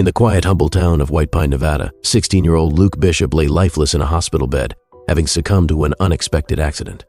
In the quiet, humble town of White Pine, Nevada, 16-year-old Luke Bishop lay lifeless in a hospital bed, having succumbed to an unexpected accident.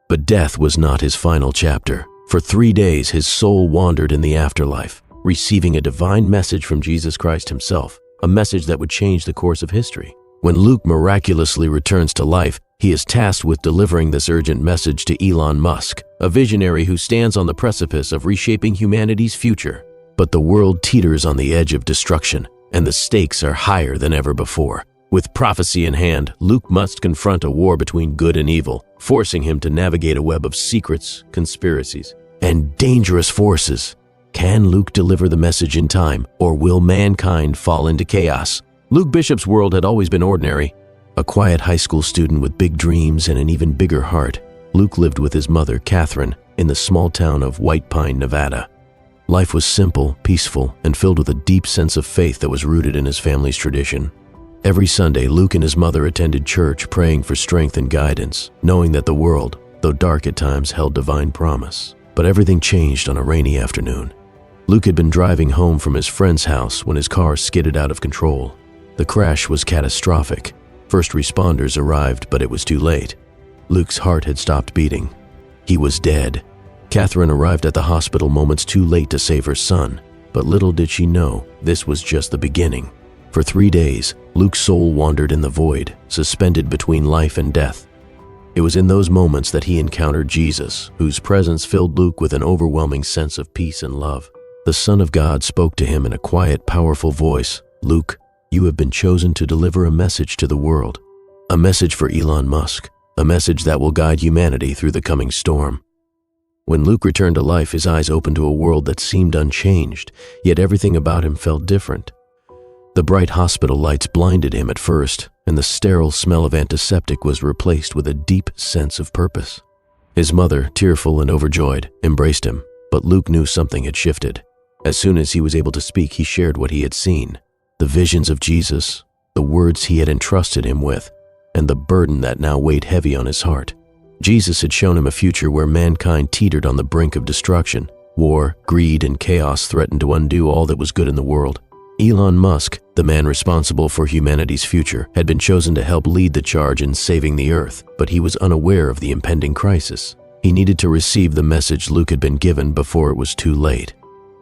But death was not his final chapter. For 3 days, his soul wandered in the afterlife, receiving a divine message from Jesus Christ himself, a message that would change the course of history. When Luke miraculously returns to life, he is tasked with delivering this urgent message to Elon Musk, a visionary who stands on the precipice of reshaping humanity's future. But the world teeters on the edge of destruction, and the stakes are higher than ever before. With prophecy in hand, Luke must confront a war between good and evil, forcing him to navigate a web of secrets, conspiracies, and dangerous forces. Can Luke deliver the message in time, or will mankind fall into chaos? Luke Bishop's world had always been ordinary. A quiet high school student with big dreams and an even bigger heart, Luke lived with his mother, Catherine, in the small town of White Pine, Nevada. Life was simple, peaceful, and filled with a deep sense of faith that was rooted in his family's tradition. Every Sunday, Luke and his mother attended church, praying for strength and guidance, knowing that the world, though dark at times, held divine promise. But everything changed on a rainy afternoon. Luke had been driving home from his friend's house when his car skidded out of control. The crash was catastrophic. First responders arrived, but it was too late. Luke's heart had stopped beating. He was dead. Catherine arrived at the hospital moments too late to save her son, but little did she know this was just the beginning. For 3 days, Luke's soul wandered in the void, suspended between life and death. It was in those moments that he encountered Jesus, whose presence filled Luke with an overwhelming sense of peace and love. The Son of God spoke to him in a quiet, powerful voice. "Luke, you have been chosen to deliver a message to the world. A message for Elon Musk, a message that will guide humanity through the coming storm." When Luke returned to life, his eyes opened to a world that seemed unchanged, yet everything about him felt different. The bright hospital lights blinded him at first, and the sterile smell of antiseptic was replaced with a deep sense of purpose. His mother, tearful and overjoyed, embraced him, but Luke knew something had shifted. As soon as he was able to speak, he shared what he had seen. The visions of Jesus, the words he had entrusted him with, and the burden that now weighed heavy on his heart. Jesus had shown him a future where mankind teetered on the brink of destruction. War, greed, and chaos threatened to undo all that was good in the world. Elon Musk, the man responsible for humanity's future, had been chosen to help lead the charge in saving the Earth, but he was unaware of the impending crisis. He needed to receive the message Luke had been given before it was too late.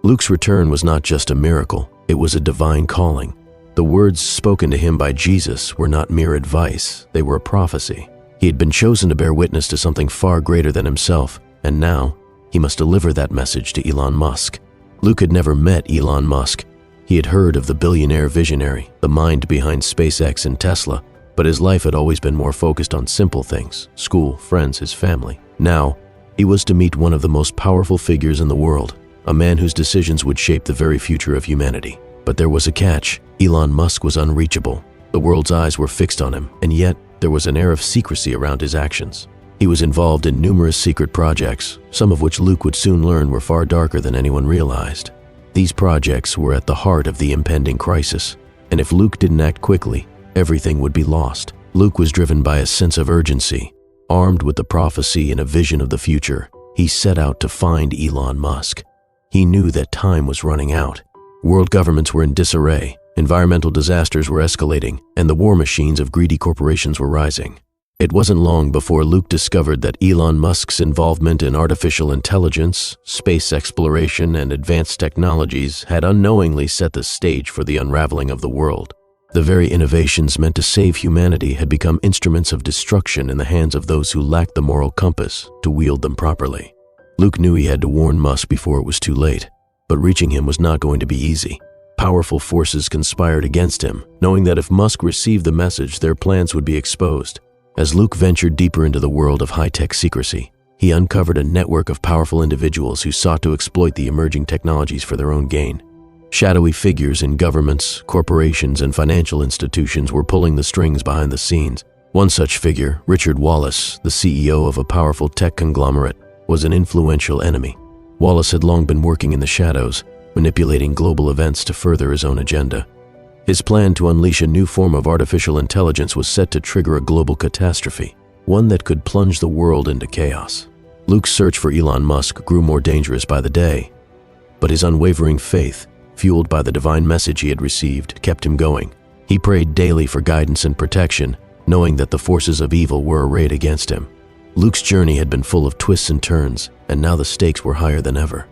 Luke's return was not just a miracle, it was a divine calling. The words spoken to him by Jesus were not mere advice, they were a prophecy. He had been chosen to bear witness to something far greater than himself, and now he must deliver that message to Elon Musk. Luke had never met Elon Musk. He had heard of the billionaire visionary, the mind behind SpaceX and Tesla, but his life had always been more focused on simple things: school, friends, his family. Now, he was to meet one of the most powerful figures in the world, a man whose decisions would shape the very future of humanity. But there was a catch. Elon Musk was unreachable. The world's eyes were fixed on him, and yet there was an air of secrecy around his actions. He was involved in numerous secret projects, some of which Luke would soon learn were far darker than anyone realized. These projects were at the heart of the impending crisis, and if Luke didn't act quickly, everything would be lost. Luke was driven by a sense of urgency. Armed with the prophecy and a vision of the future, he set out to find Elon Musk. He knew that time was running out. World governments were in disarray, environmental disasters were escalating, and the war machines of greedy corporations were rising. It wasn't long before Luke discovered that Elon Musk's involvement in artificial intelligence, space exploration, and advanced technologies had unknowingly set the stage for the unraveling of the world. The very innovations meant to save humanity had become instruments of destruction in the hands of those who lacked the moral compass to wield them properly. Luke knew he had to warn Musk before it was too late, but reaching him was not going to be easy. Powerful forces conspired against him, knowing that if Musk received the message, their plans would be exposed. As Luke ventured deeper into the world of high-tech secrecy, he uncovered a network of powerful individuals who sought to exploit the emerging technologies for their own gain. Shadowy figures in governments, corporations, and financial institutions were pulling the strings behind the scenes. One such figure, Richard Wallace, the CEO of a powerful tech conglomerate, was an influential enemy. Wallace had long been working in the shadows, manipulating global events to further his own agenda. His plan to unleash a new form of artificial intelligence was set to trigger a global catastrophe, one that could plunge the world into chaos. Luke's search for Elon Musk grew more dangerous by the day, but his unwavering faith, fueled by the divine message he had received, kept him going. He prayed daily for guidance and protection, knowing that the forces of evil were arrayed against him. Luke's journey had been full of twists and turns, and now the stakes were higher than ever.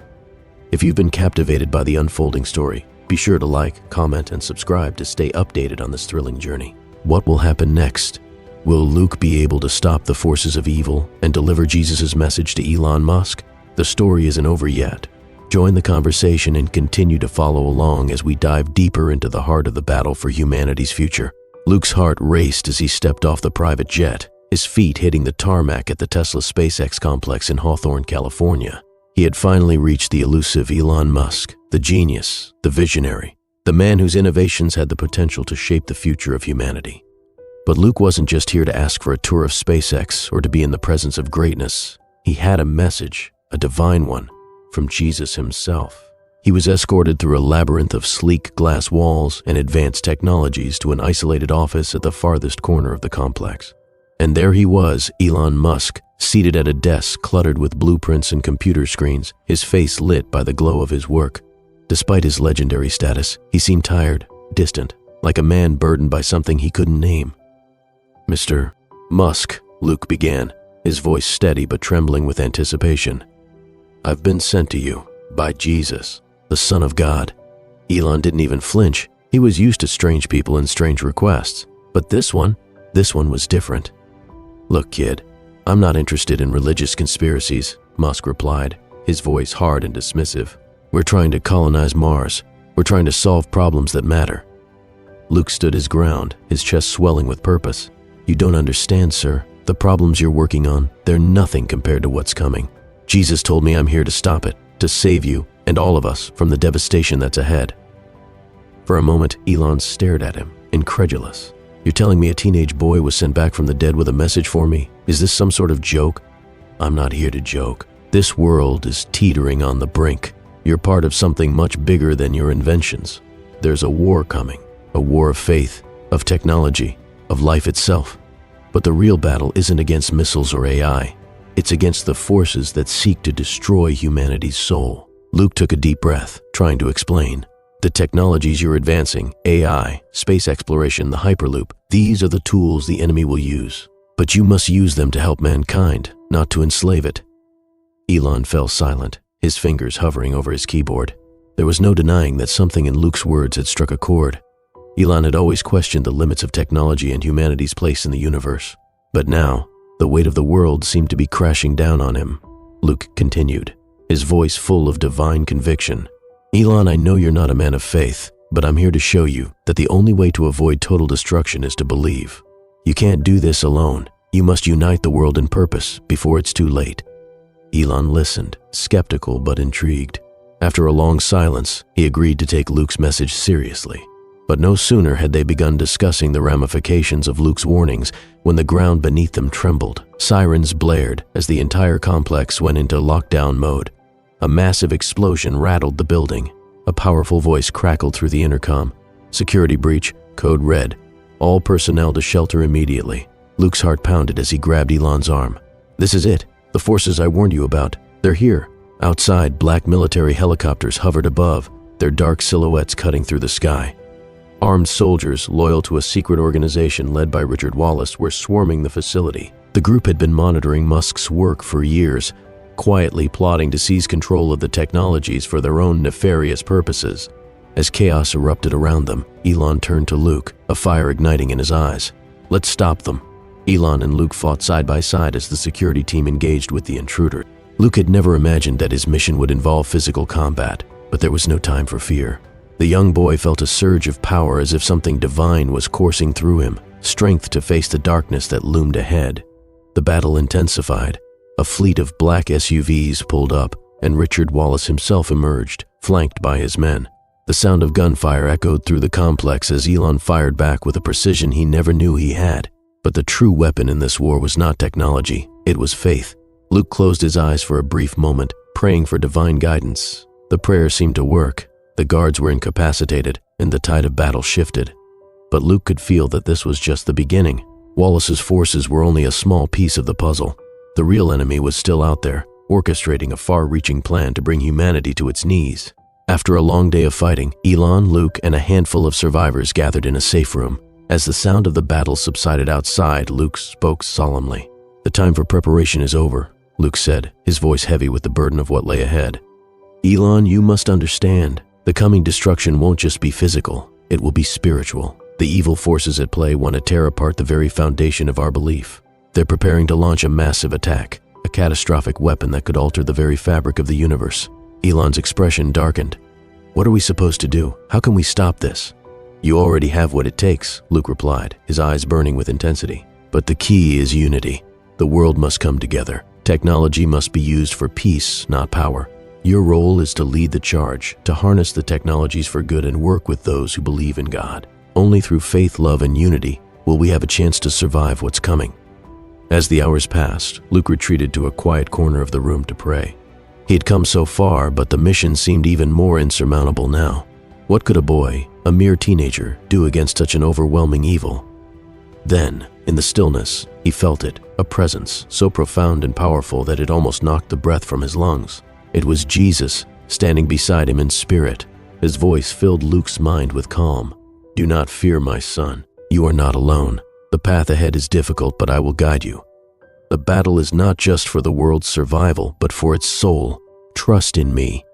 If you've been captivated by the unfolding story, be sure to like, comment, and subscribe to stay updated on this thrilling journey. What will happen next? Will Luke be able to stop the forces of evil and deliver Jesus' message to Elon Musk? The story isn't over yet. Join the conversation and continue to follow along as we dive deeper into the heart of the battle for humanity's future. Luke's heart raced as he stepped off the private jet, his feet hitting the tarmac at the Tesla SpaceX complex in Hawthorne, California. He had finally reached the elusive Elon Musk, the genius, the visionary, the man whose innovations had the potential to shape the future of humanity. But Luke wasn't just here to ask for a tour of SpaceX or to be in the presence of greatness. He had a message, a divine one, from Jesus himself. He was escorted through a labyrinth of sleek glass walls and advanced technologies to an isolated office at the farthest corner of the complex. And there he was, Elon Musk, seated at a desk cluttered with blueprints and computer screens, his face lit by the glow of his work. Despite his legendary status, he seemed tired, distant, like a man burdened by something he couldn't name. "Mr. Musk," Luke began, his voice steady but trembling with anticipation. "I've been sent to you by Jesus, the Son of God." Elon didn't even flinch. He was used to strange people and strange requests. But this one was different. "Look, kid, I'm not interested in religious conspiracies," Musk replied, his voice hard and dismissive. "We're trying to colonize Mars. We're trying to solve problems that matter." Luke stood his ground, his chest swelling with purpose. "You don't understand, sir. The problems you're working on, they're nothing compared to what's coming. Jesus told me I'm here to stop it, to save you and all of us from the devastation that's ahead." For a moment, Elon stared at him, incredulous. "You're telling me a teenage boy was sent back from the dead with a message for me? Is this some sort of joke?" "I'm not here to joke. This world is teetering on the brink. You're part of something much bigger than your inventions. There's a war coming, a war of faith, of technology, of life itself. But the real battle isn't against missiles or AI. It's against the forces that seek to destroy humanity's soul." Luke took a deep breath, trying to explain. "The technologies you're advancing, AI, space exploration, the Hyperloop, these are the tools the enemy will use. But you must use them to help mankind, not to enslave it." Elon fell silent, his fingers hovering over his keyboard. There was no denying that something in Luke's words had struck a chord. Elon had always questioned the limits of technology and humanity's place in the universe. But now, the weight of the world seemed to be crashing down on him. Luke continued, his voice full of divine conviction. "Elon, I know you're not a man of faith, but I'm here to show you that the only way to avoid total destruction is to believe. You can't do this alone. You must unite the world in purpose before it's too late." Elon listened, skeptical but intrigued. After a long silence, he agreed to take Luke's message seriously. But no sooner had they begun discussing the ramifications of Luke's warnings when the ground beneath them trembled. Sirens blared as the entire complex went into lockdown mode. A massive explosion rattled the building. A powerful voice crackled through the intercom. "Security breach, code red. All personnel to shelter immediately." Luke's heart pounded as he grabbed Elon's arm. "This is it. The forces I warned you about. They're here." Outside, black military helicopters hovered above, their dark silhouettes cutting through the sky. Armed soldiers, loyal to a secret organization led by Richard Wallace, were swarming the facility. The group had been monitoring Musk's work for years, quietly plotting to seize control of the technologies for their own nefarious purposes. As chaos erupted around them, Elon turned to Luke, a fire igniting in his eyes. "Let's stop them." Elon and Luke fought side by side as the security team engaged with the intruder. Luke had never imagined that his mission would involve physical combat, but there was no time for fear. The young boy felt a surge of power as if something divine was coursing through him, strength to face the darkness that loomed ahead. The battle intensified. A fleet of black SUVs pulled up, and Richard Wallace himself emerged, flanked by his men. The sound of gunfire echoed through the complex as Elon fired back with a precision he never knew he had. But the true weapon in this war was not technology, it was faith. Luke closed his eyes for a brief moment, praying for divine guidance. The prayer seemed to work. The guards were incapacitated, and the tide of battle shifted. But Luke could feel that this was just the beginning. Wallace's forces were only a small piece of the puzzle. The real enemy was still out there, orchestrating a far-reaching plan to bring humanity to its knees. After a long day of fighting, Elon, Luke, and a handful of survivors gathered in a safe room. As the sound of the battle subsided outside, Luke spoke solemnly. "The time for preparation is over," Luke said, his voice heavy with the burden of what lay ahead. "Elon, you must understand. The coming destruction won't just be physical, it will be spiritual. The evil forces at play want to tear apart the very foundation of our belief. They're preparing to launch a massive attack, a catastrophic weapon that could alter the very fabric of the universe." Elon's expression darkened. "What are we supposed to do? How can we stop this?" "You already have what it takes," Luke replied, his eyes burning with intensity. "But the key is unity. The world must come together. Technology must be used for peace, not power. Your role is to lead the charge, to harness the technologies for good and work with those who believe in God. Only through faith, love, and unity will we have a chance to survive what's coming." As the hours passed, Luke retreated to a quiet corner of the room to pray. He had come so far, but the mission seemed even more insurmountable now. What could a boy, a mere teenager, do against such an overwhelming evil? Then, in the stillness, he felt it, a presence so profound and powerful that it almost knocked the breath from his lungs. It was Jesus, standing beside him in spirit. His voice filled Luke's mind with calm. "Do not fear, my son. You are not alone. The path ahead is difficult, but I will guide you. The battle is not just for the world's survival, but for its soul. Trust in me."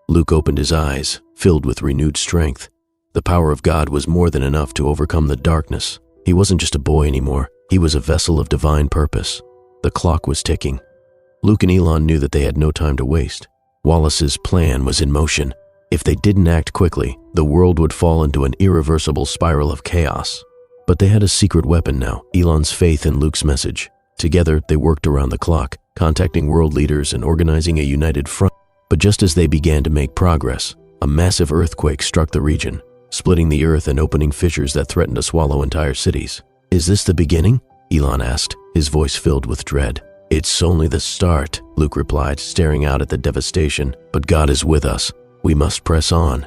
Luke opened his eyes, filled with renewed strength. The power of God was more than enough to overcome the darkness. He wasn't just a boy anymore. He was a vessel of divine purpose. The clock was ticking. Luke and Elon knew that they had no time to waste. Wallace's plan was in motion. If they didn't act quickly, the world would fall into an irreversible spiral of chaos. But they had a secret weapon now, Elon's faith in Luke's message. Together, they worked around the clock, contacting world leaders and organizing a united front. But just as they began to make progress, a massive earthquake struck the region, splitting the earth and opening fissures that threatened to swallow entire cities. "Is this the beginning?" Elon asked, his voice filled with dread. "It's only the start," Luke replied, staring out at the devastation. "But God is with us. We must press on."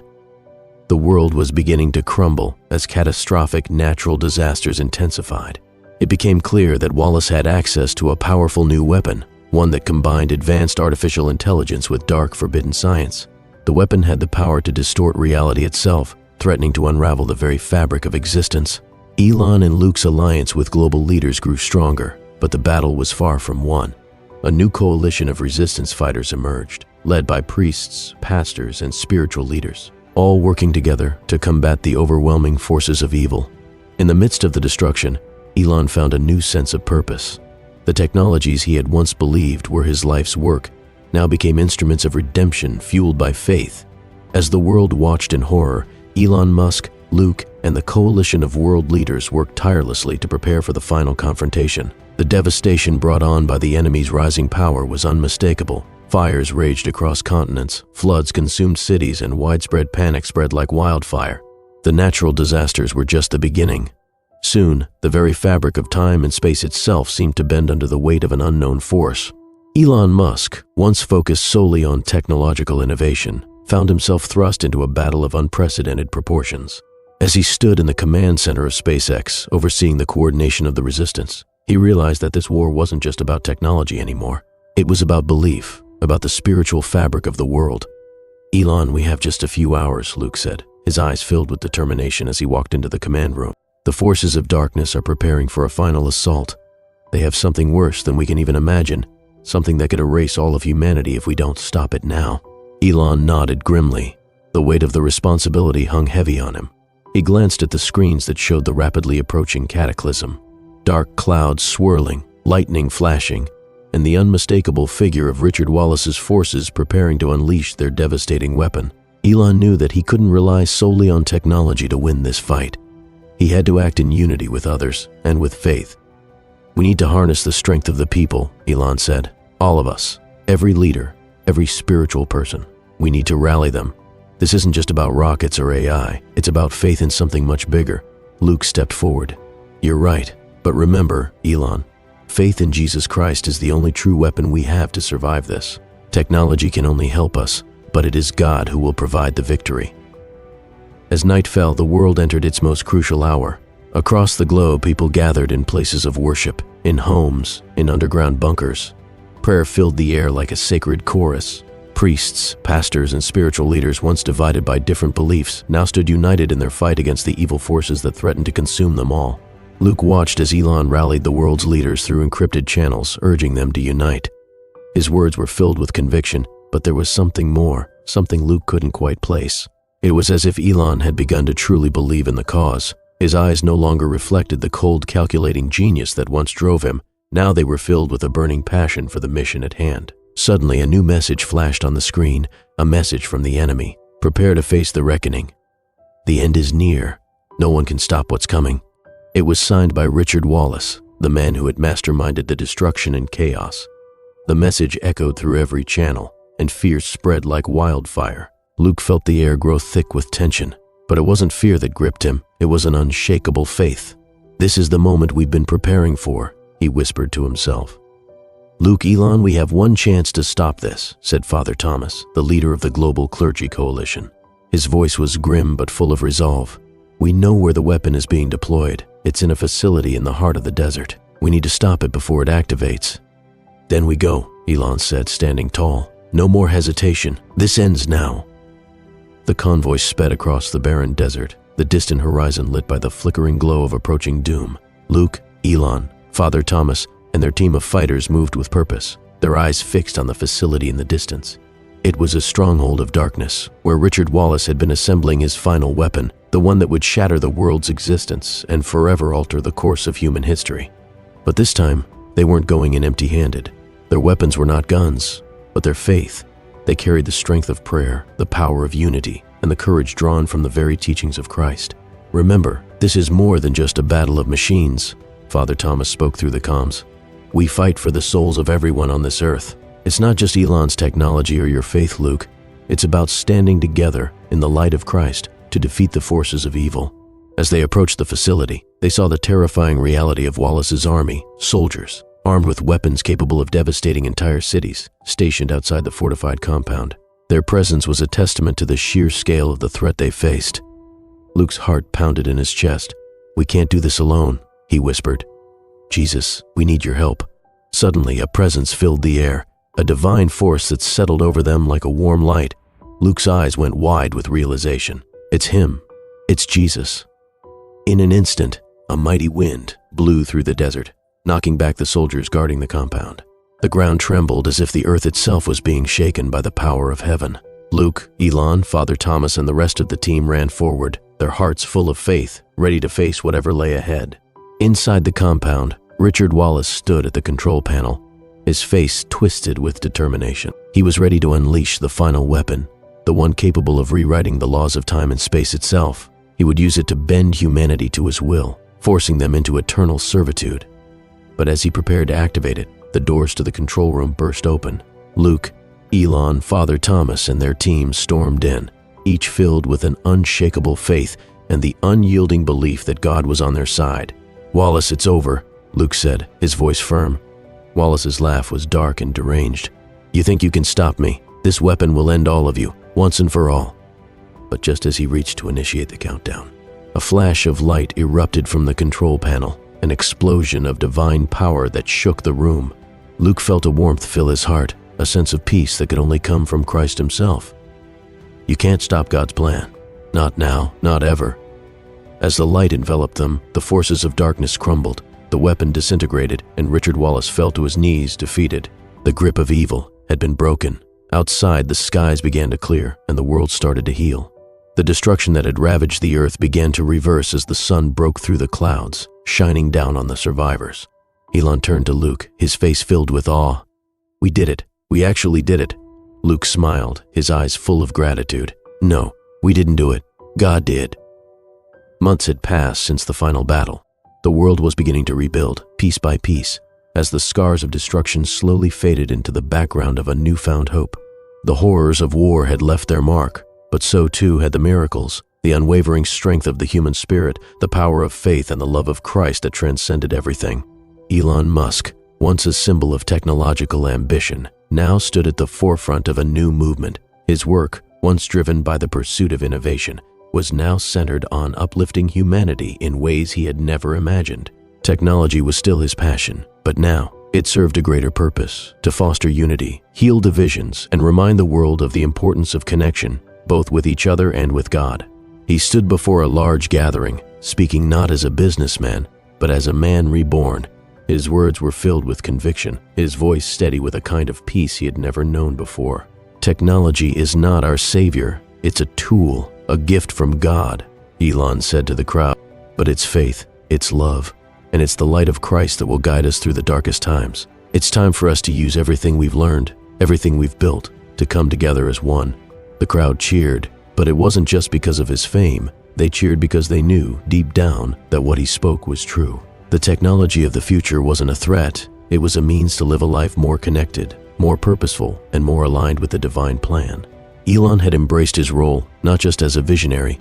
The world was beginning to crumble as catastrophic natural disasters intensified. It became clear that Wallace had access to a powerful new weapon, one that combined advanced artificial intelligence with dark, forbidden science. The weapon had the power to distort reality itself, threatening to unravel the very fabric of existence. Elon and Luke's alliance with global leaders grew stronger, but the battle was far from won. A new coalition of resistance fighters emerged, led by priests, pastors, and spiritual leaders, all working together to combat the overwhelming forces of evil. In the midst of the destruction, Elon found a new sense of purpose. The technologies he had once believed were his life's work now became instruments of redemption fueled by faith. As the world watched in horror, Elon Musk, Luke, and the coalition of world leaders worked tirelessly to prepare for the final confrontation. The devastation brought on by the enemy's rising power was unmistakable. Fires raged across continents, floods consumed cities, and widespread panic spread like wildfire. The natural disasters were just the beginning. Soon, the very fabric of time and space itself seemed to bend under the weight of an unknown force. Elon Musk, once focused solely on technological innovation, found himself thrust into a battle of unprecedented proportions. As he stood in the command center of SpaceX, overseeing the coordination of the resistance, he realized that this war wasn't just about technology anymore. It was about belief, about the spiritual fabric of the world. "Elon, we have just a few hours," Luke said, his eyes filled with determination as he walked into the command room. "The forces of darkness are preparing for a final assault. They have something worse than we can even imagine, something that could erase all of humanity if we don't stop it now." Elon nodded grimly. The weight of the responsibility hung heavy on him. He glanced at the screens that showed the rapidly approaching cataclysm. Dark clouds swirling, lightning flashing, and the unmistakable figure of Richard Wallace's forces preparing to unleash their devastating weapon. Elon knew that he couldn't rely solely on technology to win this fight. He had to act in unity with others and with faith. "We need to harness the strength of the people," Elon said. "All of us, every leader, every spiritual person. We need to rally them. This isn't just about rockets or AI. It's about faith in something much bigger." Luke stepped forward. "You're right, but remember, Elon, faith in Jesus Christ is the only true weapon we have to survive this. Technology can only help us, but it is God who will provide the victory." As night fell, the world entered its most crucial hour. Across the globe, people gathered in places of worship, in homes, in underground bunkers. Prayer filled the air like a sacred chorus. Priests, pastors, and spiritual leaders, once divided by different beliefs, now stood united in their fight against the evil forces that threatened to consume them all. Luke watched as Elon rallied the world's leaders through encrypted channels, urging them to unite. His words were filled with conviction, but there was something more, something Luke couldn't quite place. It was as if Elon had begun to truly believe in the cause. His eyes no longer reflected the cold, calculating genius that once drove him. Now they were filled with a burning passion for the mission at hand. Suddenly, a new message flashed on the screen, a message from the enemy. Prepare to face the reckoning. The end is near. No one can stop what's coming. It was signed by Richard Wallace, the man who had masterminded the destruction and chaos. The message echoed through every channel, and fear spread like wildfire. Luke felt the air grow thick with tension, but it wasn't fear that gripped him. It was an unshakable faith. This is the moment we've been preparing for, he whispered to himself. Luke, Elon, we have one chance to stop this, said Father Thomas, the leader of the Global Clergy Coalition. His voice was grim but full of resolve. We know where the weapon is being deployed. It's in a facility in the heart of the desert. We need to stop it before it activates. Then we go, Elon said, standing tall. No more hesitation. This ends now. The convoy sped across the barren desert, the distant horizon lit by the flickering glow of approaching doom. Luke, Elon, Father Thomas, and their team of fighters moved with purpose, their eyes fixed on the facility in the distance. It was a stronghold of darkness, where Richard Wallace had been assembling his final weapon, the one that would shatter the world's existence and forever alter the course of human history. But this time, they weren't going in empty-handed. Their weapons were not guns, but their faith. They carried the strength of prayer, the power of unity, and the courage drawn from the very teachings of Christ. Remember, this is more than just a battle of machines, Father Thomas spoke through the comms. We fight for the souls of everyone on this earth. It's not just Elon's technology or your faith, Luke. It's about standing together in the light of Christ to defeat the forces of evil. As they approached the facility, they saw the terrifying reality of Wallace's army, soldiers, armed with weapons capable of devastating entire cities, stationed outside the fortified compound. Their presence was a testament to the sheer scale of the threat they faced. Luke's heart pounded in his chest. We can't do this alone, he whispered. Jesus, we need your help. Suddenly, a presence filled the air, a divine force that settled over them like a warm light. Luke's eyes went wide with realization. It's him. It's Jesus. In an instant, a mighty wind blew through the desert, knocking back the soldiers guarding the compound. The ground trembled as if the earth itself was being shaken by the power of heaven. Luke, Elon, Father Thomas, and the rest of the team ran forward, their hearts full of faith, ready to face whatever lay ahead. Inside the compound, Richard Wallace stood at the control panel, his face twisted with determination. He was ready to unleash the final weapon, the one capable of rewriting the laws of time and space itself. He would use it to bend humanity to his will, forcing them into eternal servitude. But as he prepared to activate it, the doors to the control room burst open. Luke, Elon, Father Thomas, and their team stormed in, each filled with an unshakable faith and the unyielding belief that God was on their side. Wallace, it's over, Luke said, his voice firm. Wallace's laugh was dark and deranged. You think you can stop me? This weapon will end all of you, once and for all. But just as he reached to initiate the countdown, a flash of light erupted from the control panel, an explosion of divine power that shook the room. Luke felt a warmth fill his heart, a sense of peace that could only come from Christ himself. You can't stop God's plan. Not now, not ever. As the light enveloped them, the forces of darkness crumbled, the weapon disintegrated, and Richard Wallace fell to his knees, defeated. The grip of evil had been broken. Outside, the skies began to clear, and the world started to heal. The destruction that had ravaged the earth began to reverse as the sun broke through the clouds, shining down on the survivors. Elon turned to Luke, his face filled with awe. We did it. We actually did it. Luke smiled, his eyes full of gratitude. No, we didn't do it. God did. Months had passed since the final battle. The world was beginning to rebuild, piece by piece, as the scars of destruction slowly faded into the background of a newfound hope. The horrors of war had left their mark, but so too had the miracles, the unwavering strength of the human spirit, the power of faith, and the love of Christ that transcended everything. Elon Musk, once a symbol of technological ambition, now stood at the forefront of a new movement. His work, once driven by the pursuit of innovation, was now centered on uplifting humanity in ways he had never imagined. Technology was still his passion, but now It served a greater purpose, to foster unity, heal divisions, and remind the world of the importance of connection, both with each other and with God. He stood before a large gathering, speaking not as a businessman, but as a man reborn. His words were filled with conviction, his voice steady with a kind of peace he had never known before. Technology is not our savior, it's a tool, a gift from God, Elon said to the crowd. But it's faith, it's love, and it's the light of Christ that will guide us through the darkest times. It's time for us to use everything we've learned, everything we've built, to come together as one. The crowd cheered, but it wasn't just because of his fame. They cheered because they knew, deep down, that what he spoke was true. The technology of the future wasn't a threat, it was a means to live a life more connected, more purposeful, and more aligned with the divine plan. Elon had embraced his role, not just as a visionary,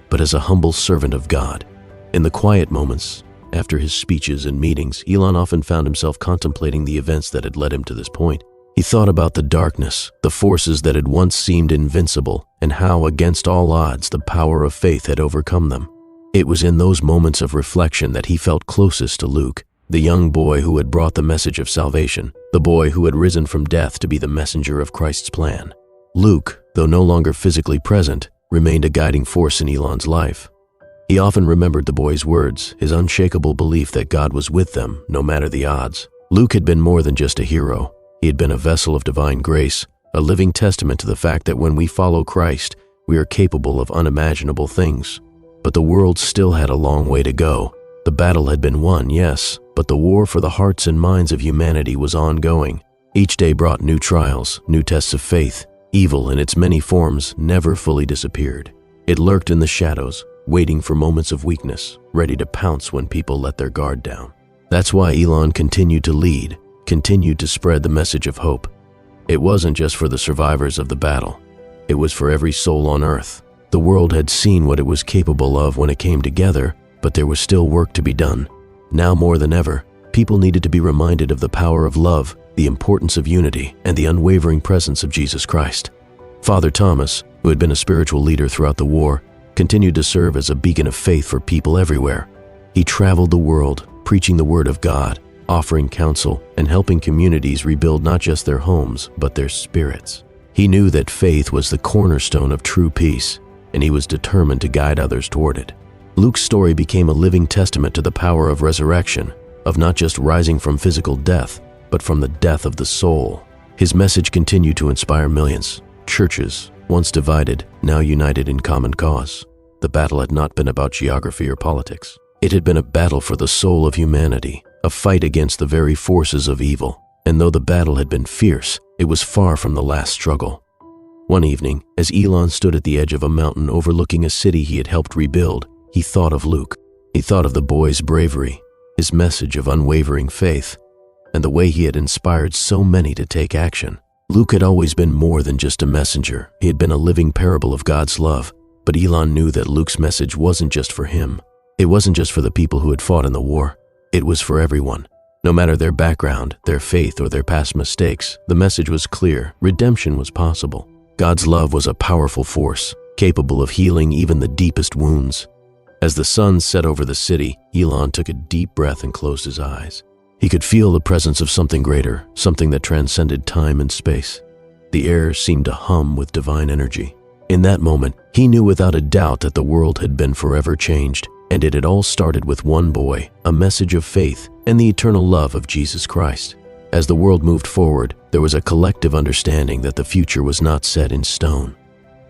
but as a humble servant of God. In the quiet moments, after his speeches and meetings, Elon often found himself contemplating the events that had led him to this point. He thought about the darkness, the forces that had once seemed invincible, and how, against all odds, the power of faith had overcome them. It was in those moments of reflection that he felt closest to Luke, the young boy who had brought the message of salvation, the boy who had risen from death to be the messenger of Christ's plan. Luke, though no longer physically present, remained a guiding force in Elon's life. He often remembered the boy's words, his unshakable belief that God was with them, no matter the odds. Luke had been more than just a hero. He had been a vessel of divine grace, a living testament to the fact that when we follow Christ, we are capable of unimaginable things. But the world still had a long way to go. The battle had been won, yes, but the war for the hearts and minds of humanity was ongoing. Each day brought new trials, new tests of faith. Evil in its many forms never fully disappeared. It lurked in the shadows, waiting for moments of weakness, ready to pounce when people let their guard down. That's why Elon continued to lead, continued to spread the message of hope. It wasn't just for the survivors of the battle. It was for every soul on earth. The world had seen what it was capable of when it came together, but there was still work to be done. Now more than ever, people needed to be reminded of the power of love, the importance of unity, and the unwavering presence of Jesus Christ. Father Thomas, who had been a spiritual leader throughout the war, continued to serve as a beacon of faith for people everywhere. He traveled the world, preaching the word of God, offering counsel, and helping communities rebuild not just their homes, but their spirits. He knew that faith was the cornerstone of true peace, and he was determined to guide others toward it. Luke's story became a living testament to the power of resurrection, of not just rising from physical death, but from the death of the soul. His message continued to inspire millions. Churches, once divided, now united in common cause. The battle had not been about geography or politics. It had been a battle for the soul of humanity, a fight against the very forces of evil. And though the battle had been fierce, it was far from the last struggle. One evening, as Elon stood at the edge of a mountain overlooking a city he had helped rebuild, he thought of Luke. He thought of the boy's bravery, his message of unwavering faith, and the way he had inspired so many to take action. Luke had always been more than just a messenger. He had been a living parable of God's love. But Elon knew that Luke's message wasn't just for him. It wasn't just for the people who had fought in the war. It was for everyone. No matter their background, their faith, or their past mistakes, the message was clear. Redemption was possible. God's love was a powerful force, capable of healing even the deepest wounds. As the sun set over the city, Elon took a deep breath and closed his eyes. He could feel the presence of something greater, something that transcended time and space. The air seemed to hum with divine energy. In that moment, he knew without a doubt that the world had been forever changed, and it had all started with one boy, a message of faith, and the eternal love of Jesus Christ. As the world moved forward, there was a collective understanding that the future was not set in stone.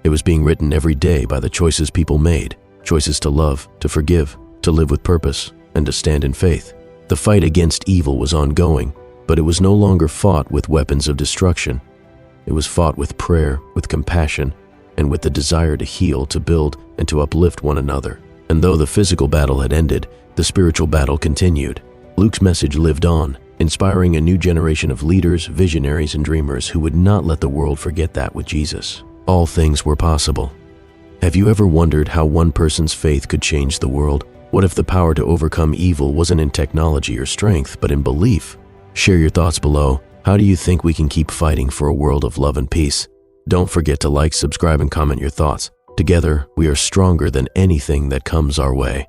It was being written every day by the choices people made, choices to love, to forgive, to live with purpose, and to stand in faith. The fight against evil was ongoing, but it was no longer fought with weapons of destruction. It was fought with prayer, with compassion, and with the desire to heal, to build, and to uplift one another. And though the physical battle had ended, the spiritual battle continued. Luke's message lived on, inspiring a new generation of leaders, visionaries, and dreamers who would not let the world forget that with Jesus, all things were possible. Have you ever wondered how one person's faith could change the world? What if the power to overcome evil wasn't in technology or strength, but in belief? Share your thoughts below. How do you think we can keep fighting for a world of love and peace? Don't forget to like, subscribe, and comment your thoughts. Together, we are stronger than anything that comes our way.